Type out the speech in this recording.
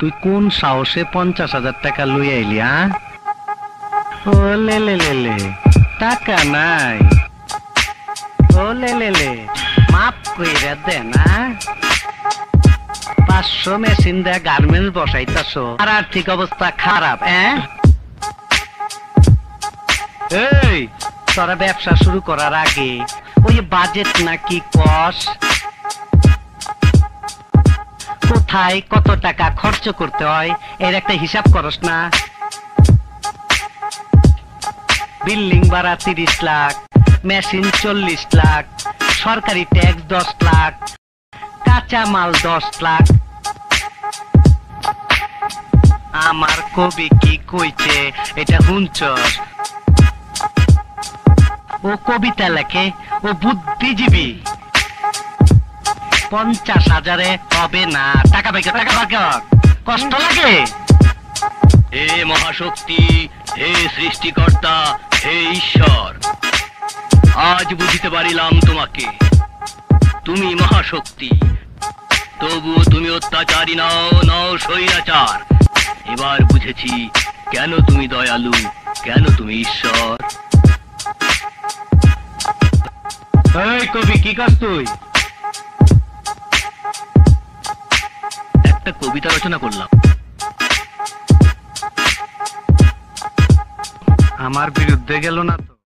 তুই কোন সাহসে 50,000 টাকা লই আইলি? ও লে লে লে লে, টাকা নাই। ও লে লে লে, মাপ কইরা দে না। 500 মেশিন দিয়ে গার্মেন্টস বসাইতাছো, আর আর্থিক অবস্থা খারাপ। এই তোরা ব্যবসা শুরু করার আগে ওই বাজেট নাকি কস, কোথায় কত টাকা খরচ করতে হয় এর একটা হিসাব করস না? বিল্ডিং ভাড়া 30 লাখ, মেশিন 40 লাখ, সরকারি ট্যাক্স 10 লাখ, কাঁচা মাল 10 লাখ। আমার কবি কি কইছে এটা শুনছস? ও কবিতা লেখে, ও বুদ্ধিজীবী। 50,000-এ হবে না। টাকা পাই, টাকা পাই, কষ্ট লাগে। হে মহাশক্তি, হে সৃষ্টিকর্তা, হে ঈশ্বর, আজ বুঝিতে পারিলাম তোমাকে। তুমি মহাশক্তি, তবু তুমি অত্যাচারী নও, নও স্বৈরাচার। এবার বুঝেছি কেন তুমি দয়ালু, কেন তুমি ঈশ্বর। এই কবি কি করছ তুই? একটা কবিতা রচনা করলাম। আমার বিরুদ্ধে গেল না তো?